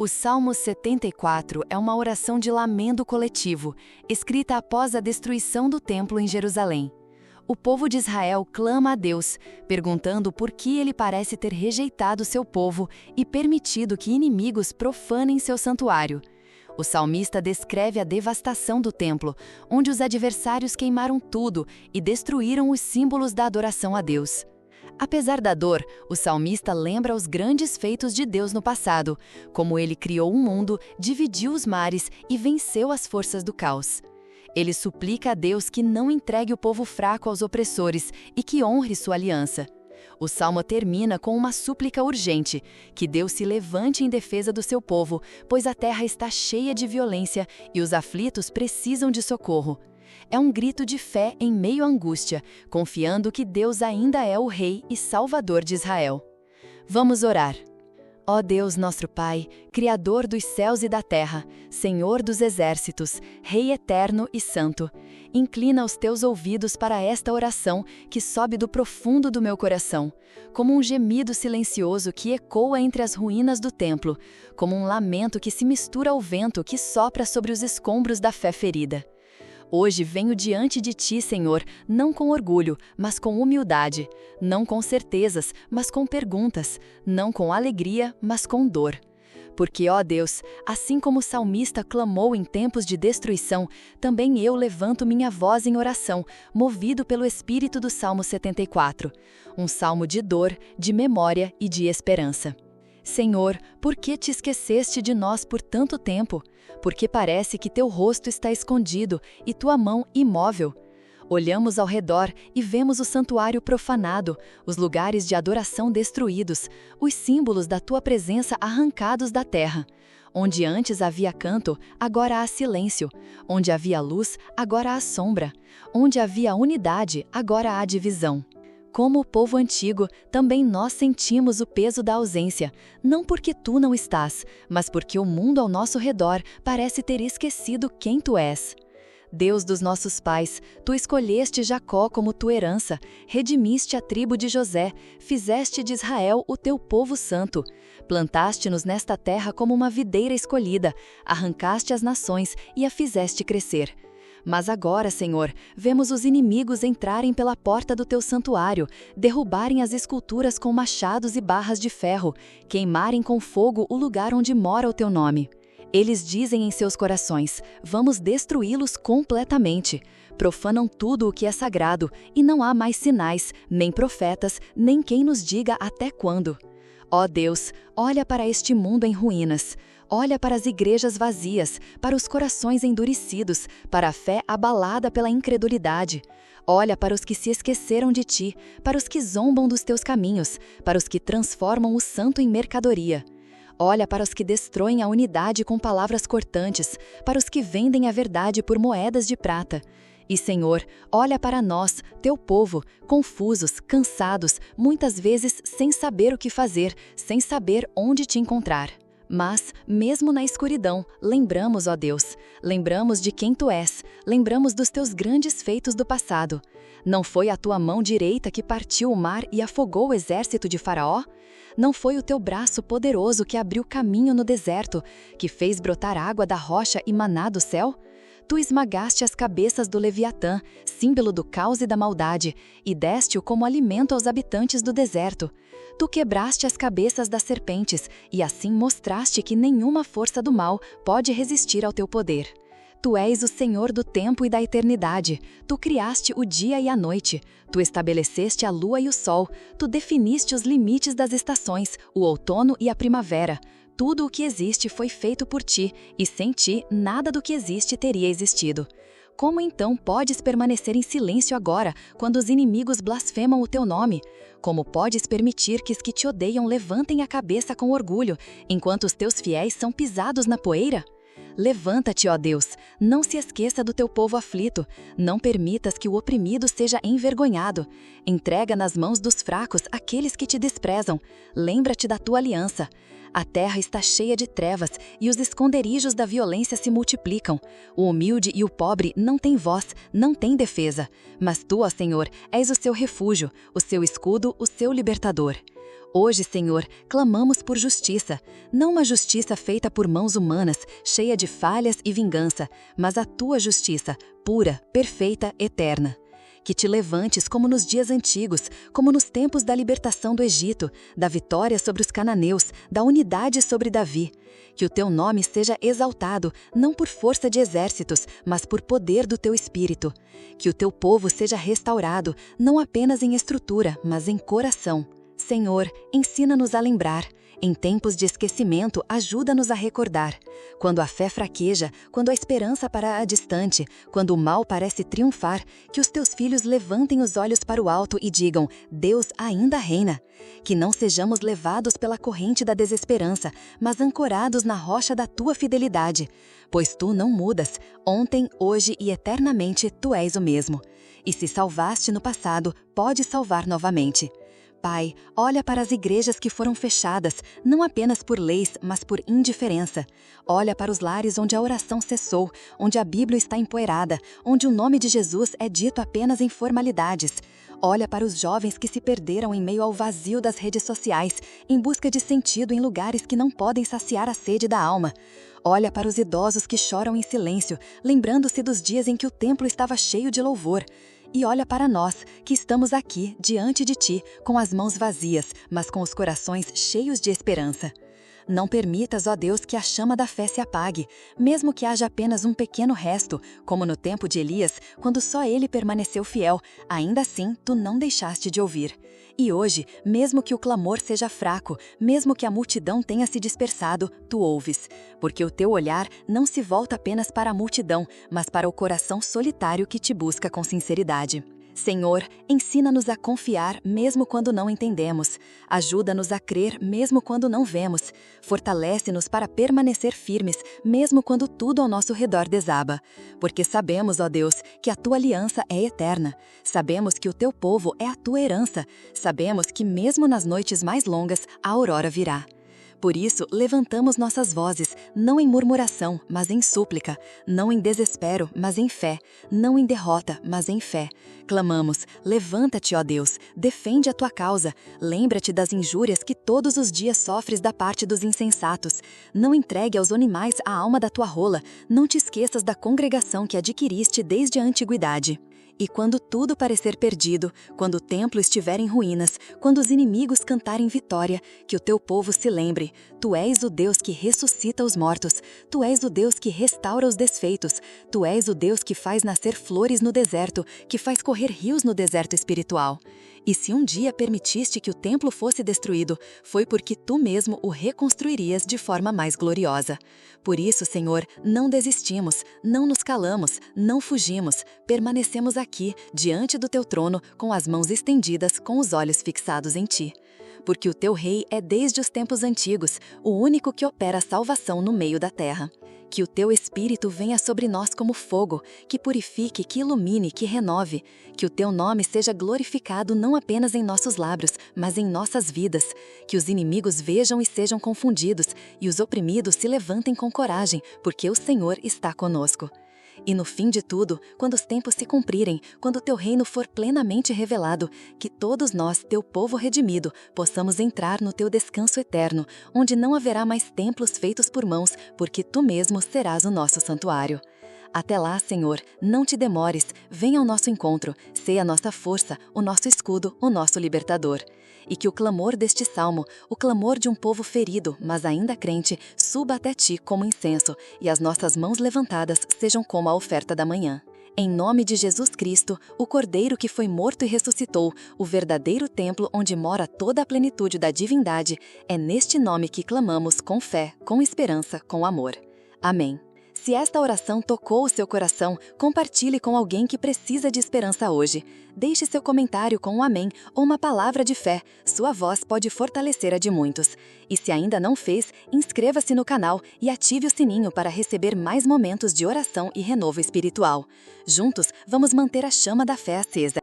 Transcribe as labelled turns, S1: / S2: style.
S1: O Salmo 74 é uma oração de lamento coletivo, escrita após a destruição do templo em Jerusalém. O povo de Israel clama a Deus, perguntando por que ele parece ter rejeitado seu povo e permitido que inimigos profanem seu santuário. O salmista descreve a devastação do templo, onde os adversários queimaram tudo e destruíram os símbolos da adoração a Deus. Apesar da dor, o salmista lembra os grandes feitos de Deus no passado, como ele criou o mundo, dividiu os mares e venceu as forças do caos. Ele suplica a Deus que não entregue o povo fraco aos opressores e que honre sua aliança. O salmo termina com uma súplica urgente, que Deus se levante em defesa do seu povo, pois a terra está cheia de violência e os aflitos precisam de socorro. É um grito de fé em meio à angústia, confiando que Deus ainda é o Rei e Salvador de Israel. Vamos orar. Ó Deus, nosso Pai, Criador dos céus e da terra, Senhor dos exércitos, Rei eterno e santo, inclina os teus ouvidos para esta oração que sobe do profundo do meu coração, como um gemido silencioso que ecoa entre as ruínas do templo, como um lamento que se mistura ao vento que sopra sobre os escombros da fé ferida. Hoje venho diante de ti, Senhor, não com orgulho, mas com humildade, não com certezas, mas com perguntas, não com alegria, mas com dor. Porque, ó Deus, assim como o salmista clamou em tempos de destruição, também eu levanto minha voz em oração, movido pelo espírito do Salmo 74, um salmo de dor, de memória e de esperança. Senhor, por que te esqueceste de nós por tanto tempo? Porque parece que teu rosto está escondido e tua mão imóvel. Olhamos ao redor e vemos o santuário profanado, os lugares de adoração destruídos, os símbolos da tua presença arrancados da terra. Onde antes havia canto, agora há silêncio. Onde havia luz, agora há sombra. Onde havia unidade, agora há divisão. Como o povo antigo, também nós sentimos o peso da ausência, não porque tu não estás, mas porque o mundo ao nosso redor parece ter esquecido quem tu és. Deus dos nossos pais, tu escolheste Jacó como tua herança, redimiste a tribo de José, fizeste de Israel o teu povo santo. Plantaste-nos nesta terra como uma videira escolhida, arrancaste as nações e a fizeste crescer. Mas agora, Senhor, vemos os inimigos entrarem pela porta do teu santuário, derrubarem as esculturas com machados e barras de ferro, queimarem com fogo o lugar onde mora o teu nome. Eles dizem em seus corações, vamos destruí-los completamente. Profanam tudo o que é sagrado, e não há mais sinais, nem profetas, nem quem nos diga até quando. Ó Deus, olha para este mundo em ruínas. Olha para as igrejas vazias, para os corações endurecidos, para a fé abalada pela incredulidade. Olha para os que se esqueceram de ti, para os que zombam dos teus caminhos, para os que transformam o santo em mercadoria. Olha para os que destroem a unidade com palavras cortantes, para os que vendem a verdade por moedas de prata. E, Senhor, olha para nós, teu povo, confusos, cansados, muitas vezes sem saber o que fazer, sem saber onde te encontrar. Mas, mesmo na escuridão, lembramos, ó Deus, lembramos de quem tu és, lembramos dos teus grandes feitos do passado. Não foi a tua mão direita que partiu o mar e afogou o exército de Faraó? Não foi o teu braço poderoso que abriu caminho no deserto, que fez brotar água da rocha e maná do céu? Tu esmagaste as cabeças do Leviatã, símbolo do caos e da maldade, e deste-o como alimento aos habitantes do deserto. Tu quebraste as cabeças das serpentes, e assim mostraste que nenhuma força do mal pode resistir ao teu poder. Tu és o Senhor do tempo e da eternidade. Tu criaste o dia e a noite. Tu estabeleceste a lua e o sol. Tu definiste os limites das estações, o outono e a primavera. Tudo o que existe foi feito por ti, e sem ti nada do que existe teria existido. Como então podes permanecer em silêncio agora, quando os inimigos blasfemam o teu nome? Como podes permitir que os que te odeiam levantem a cabeça com orgulho, enquanto os teus fiéis são pisados na poeira? Levanta-te, ó Deus, não se esqueça do teu povo aflito, não permitas que o oprimido seja envergonhado. Entrega nas mãos dos fracos aqueles que te desprezam, lembra-te da tua aliança. A terra está cheia de trevas e os esconderijos da violência se multiplicam. O humilde e o pobre não têm voz, não têm defesa. Mas tu, ó Senhor, és o seu refúgio, o seu escudo, o seu libertador. Hoje, Senhor, clamamos por justiça, não uma justiça feita por mãos humanas, cheia de falhas e vingança, mas a tua justiça, pura, perfeita, eterna. Que te levantes como nos dias antigos, como nos tempos da libertação do Egito, da vitória sobre os cananeus, da unidade sobre Davi. Que o teu nome seja exaltado, não por força de exércitos, mas por poder do teu Espírito. Que o teu povo seja restaurado, não apenas em estrutura, mas em coração. Senhor, ensina-nos a lembrar. Em tempos de esquecimento, ajuda-nos a recordar. Quando a fé fraqueja, quando a esperança para distante, quando o mal parece triunfar, que os teus filhos levantem os olhos para o alto e digam: Deus ainda reina. Que não sejamos levados pela corrente da desesperança, mas ancorados na rocha da tua fidelidade. Pois tu não mudas, ontem, hoje e eternamente tu és o mesmo. E se salvaste no passado, pode salvar novamente. Pai, olha para as igrejas que foram fechadas, não apenas por leis, mas por indiferença. Olha para os lares onde a oração cessou, onde a Bíblia está empoeirada, onde o nome de Jesus é dito apenas em formalidades. Olha para os jovens que se perderam em meio ao vazio das redes sociais, em busca de sentido em lugares que não podem saciar a sede da alma. Olha para os idosos que choram em silêncio, lembrando-se dos dias em que o templo estava cheio de louvor. E olha para nós, que estamos aqui, diante de ti, com as mãos vazias, mas com os corações cheios de esperança. Não permitas, ó Deus, que a chama da fé se apague, mesmo que haja apenas um pequeno resto, como no tempo de Elias, quando só ele permaneceu fiel, ainda assim tu não deixaste de ouvir. E hoje, mesmo que o clamor seja fraco, mesmo que a multidão tenha se dispersado, tu ouves, porque o teu olhar não se volta apenas para a multidão, mas para o coração solitário que te busca com sinceridade. Senhor, ensina-nos a confiar mesmo quando não entendemos. Ajuda-nos a crer mesmo quando não vemos. Fortalece-nos para permanecer firmes mesmo quando tudo ao nosso redor desaba. Porque sabemos, ó Deus, que a tua aliança é eterna. Sabemos que o teu povo é a tua herança. Sabemos que mesmo nas noites mais longas, a aurora virá. Por isso, levantamos nossas vozes, não em murmuração, mas em súplica, não em desespero, mas em fé, não em derrota, mas em fé. Clamamos: levanta-te, ó Deus, defende a tua causa, lembra-te das injúrias que todos os dias sofres da parte dos insensatos. Não entregue aos animais a alma da tua rola, não te esqueças da congregação que adquiriste desde a antiguidade. E quando tudo parecer perdido, quando o templo estiver em ruínas, quando os inimigos cantarem vitória, que o teu povo se lembre: tu és o Deus que ressuscita os mortos, tu és o Deus que restaura os desfeitos, tu és o Deus que faz nascer flores no deserto, que faz correr rios no deserto espiritual. E se um dia permitiste que o templo fosse destruído, foi porque tu mesmo o reconstruirias de forma mais gloriosa. Por isso, Senhor, não desistimos, não nos calamos, não fugimos, permanecemos aqui, diante do teu trono, com as mãos estendidas, com os olhos fixados em ti. Porque o teu rei é desde os tempos antigos, o único que opera a salvação no meio da terra. Que o teu Espírito venha sobre nós como fogo, que purifique, que ilumine, que renove. Que o teu nome seja glorificado não apenas em nossos lábios, mas em nossas vidas. Que os inimigos vejam e sejam confundidos, e os oprimidos se levantem com coragem, porque o Senhor está conosco. E no fim de tudo, quando os tempos se cumprirem, quando o teu reino for plenamente revelado, que todos nós, teu povo redimido, possamos entrar no teu descanso eterno, onde não haverá mais templos feitos por mãos, porque tu mesmo serás o nosso santuário. Até lá, Senhor, não te demores, venha ao nosso encontro, seja a nossa força, o nosso escudo, o nosso libertador. E que o clamor deste salmo, o clamor de um povo ferido, mas ainda crente, suba até ti como incenso, e as nossas mãos levantadas sejam como a oferta da manhã. Em nome de Jesus Cristo, o Cordeiro que foi morto e ressuscitou, o verdadeiro templo onde mora toda a plenitude da divindade, é neste nome que clamamos com fé, com esperança, com amor. Amém. Se esta oração tocou o seu coração, compartilhe com alguém que precisa de esperança hoje. Deixe seu comentário com um amém ou uma palavra de fé. Sua voz pode fortalecer a de muitos. E se ainda não fez, inscreva-se no canal e ative o sininho para receber mais momentos de oração e renovo espiritual. Juntos, vamos manter a chama da fé acesa.